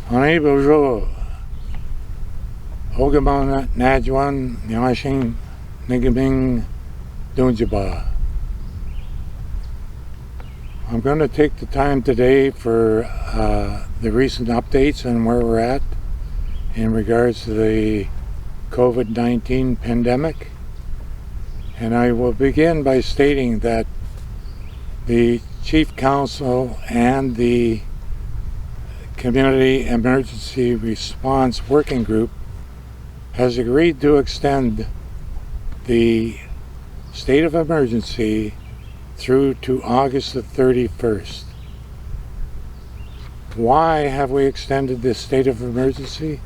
Oui, bonjour. Ogaman Nadjiwon, Nawash, Dunjiba. I'm going to take the time today for the recent updates on where we're at in regards to the COVID-19 pandemic. And I will begin by stating that the Chief Counsel and the Community Emergency Response Working Group has agreed to extend the state of emergency through to August the 31st. Why have we extended this state of emergency?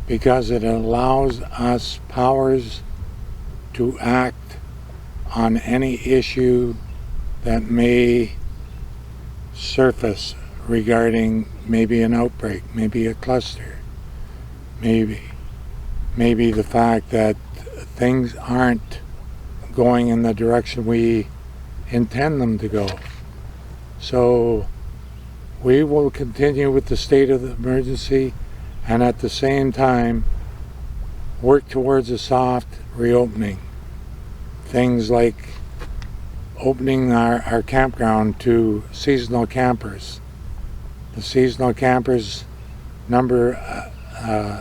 Because it allows us powers to act on any issue that may surface regarding maybe an outbreak, maybe a cluster, maybe the fact that things aren't going in the direction we intend them to go. So we will continue with the state of emergency and at the same time work towards a soft reopening. Things like opening our campground to seasonal campers. The seasonal campers number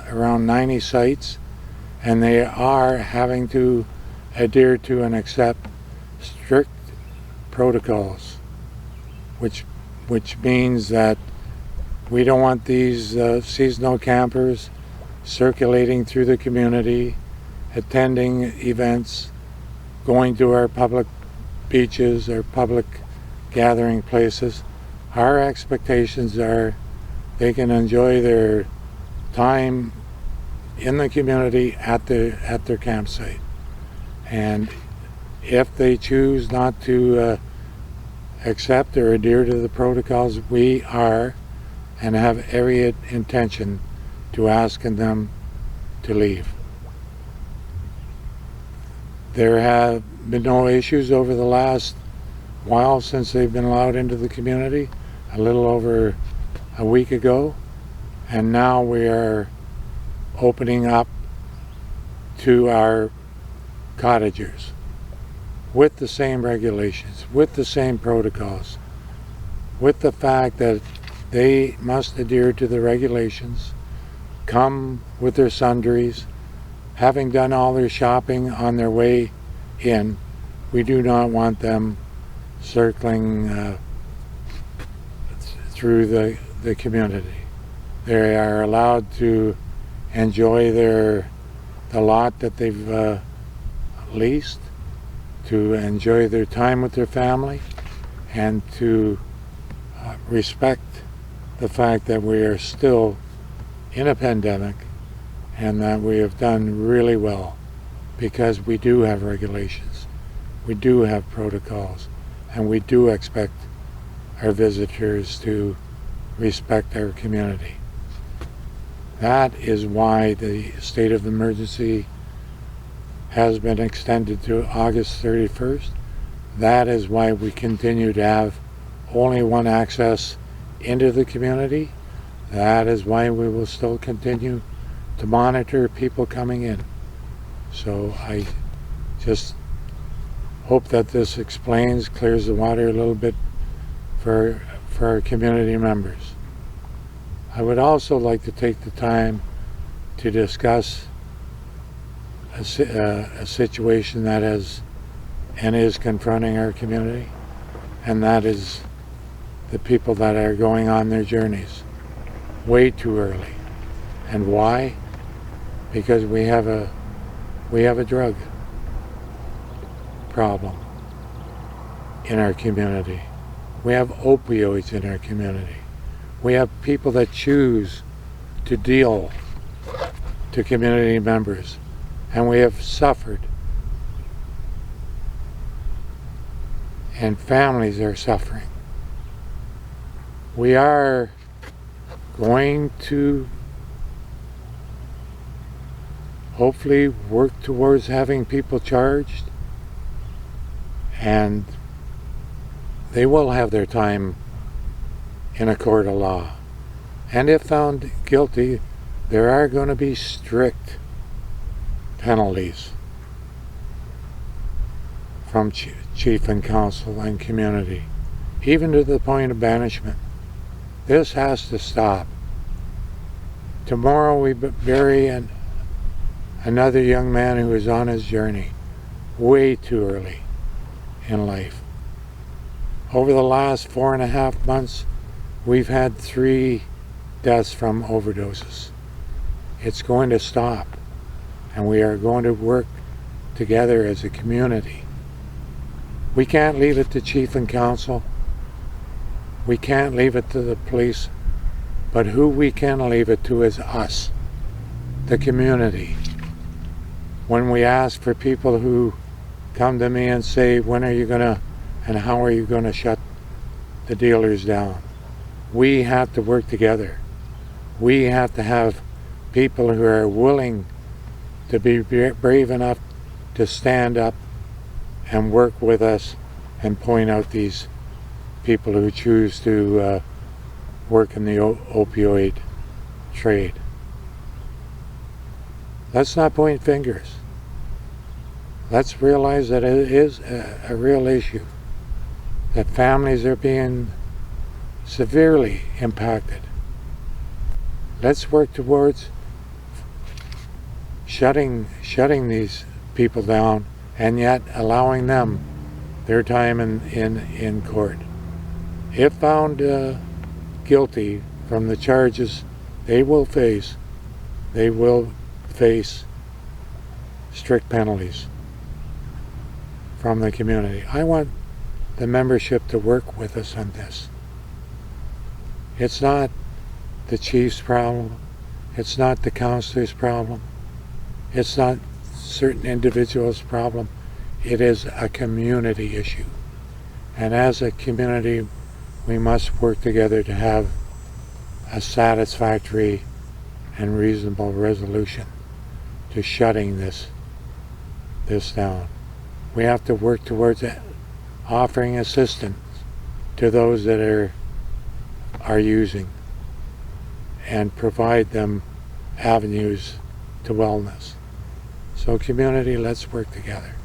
around 90 sites, and they are having to adhere to and accept strict protocols, which means that we don't want these seasonal campers circulating through the community, attending events, going to our public beaches or public gathering places. Our expectations are they can enjoy their time in the community at their campsite. And if they choose not to accept or adhere to the protocols, we are and have every intention to asking them to leave. There have been no issues over the last while since they've been allowed into the community, a little over a week ago, and now we are opening up to our cottagers with the same regulations, with the same protocols, with the fact that they must adhere to the regulations, come with their sundries, having done all their shopping on their way in. We do not want them circling through the community. They are allowed to enjoy the lot that they've leased, to enjoy their time with their family, and to respect the fact that we are still in a pandemic and that we have done really well because we do have regulations, we do have protocols, and we do expect our visitors to respect our community. That is why the state of emergency has been extended to August 31st. That is why we continue to have only one access into the community. That is why we will still continue to monitor people coming in. So I just hope that this explains, clears the water a little bit for our community members. I would also like to take the time to discuss a situation that is confronting our community, and that is the people that are going on their journeys way too early. And why? Because we have a drug problem in our community. We have opioids in our community. We have people that choose to deal to community members, and we have suffered. And families are suffering. We are going to hopefully work towards having people charged, and they will have their time in a court of law. And if found guilty, there are going to be strict penalties from chief and council and community, even to the point of banishment. This has to stop. Tomorrow we bury another young man who is on his journey way too early in life. Over the last 4.5 months, we've had 3 deaths from overdoses. It's going to stop, and we are going to work together as a community. We can't leave it to chief and council. We can't leave it to the police. But who we can leave it to is us, the community. When we ask for people who come to me and say, when are you going to and how are you going to shut the dealers down? We have to work together. We have to have people who are willing to be brave enough to stand up and work with us and point out these people who choose to work in the opioid trade. Let's not point fingers. Let's realize that it is a real issue, that families are being severely impacted. Let's work towards shutting these people down and yet allowing them their time in court. If found guilty from the charges they will face strict penalties from the community. I want the membership to work with us on this. It's not the chief's problem. It's not the councilor's problem. It's not certain individuals' problem. It is a community issue. And as a community, we must work together to have a satisfactory and reasonable resolution to shutting this down. We have to work towards offering assistance to those that are using and provide them avenues to wellness. So community, let's work together.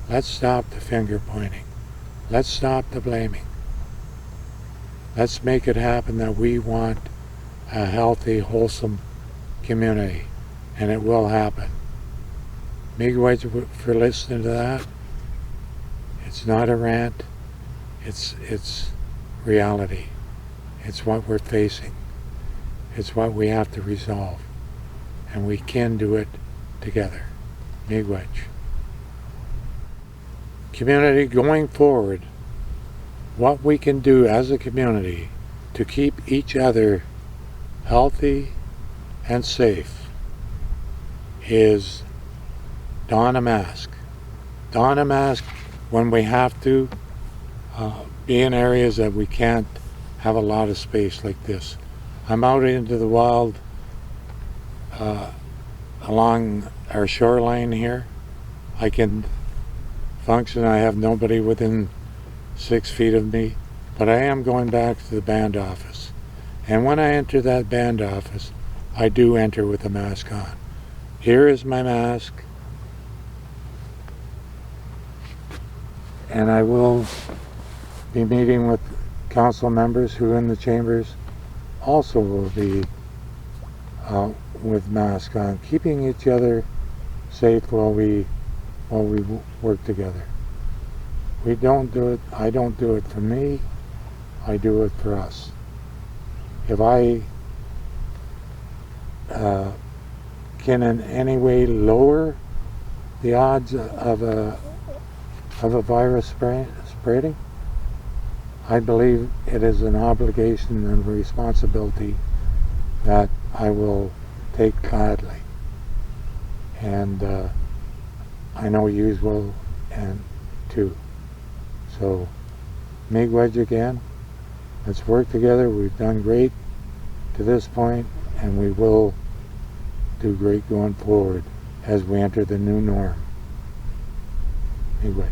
Let's stop the finger pointing. Let's stop the blaming. Let's make it happen that we want a healthy, wholesome community, and it will happen. Miigwech for listening to that. It's not a rant. It's reality. It's what we're facing. It's what we have to resolve. And we can do it together. Miigwech. Community, going forward, what we can do as a community to keep each other healthy and safe is don a mask. Don a mask when we have to, be in areas that we can't have a lot of space like this. I'm out into the wild along our shoreline here. I can function. I have nobody within 6 feet of me, but I am going back to the band office. And when I enter that band office, I do enter with a mask on. Here is my mask. And I will be meeting with council members who in the chambers also will be with masks on, keeping each other safe while we work together. We don't do it, I don't do it for me, I do it for us. If I can in any way lower the odds of a virus spreading, I believe it is an obligation and responsibility that I will take gladly. And I know yous will, and too. So, miigwech again. Let's work together. We've done great to this point, and we will do great going forward as we enter the new norm. Miigwech.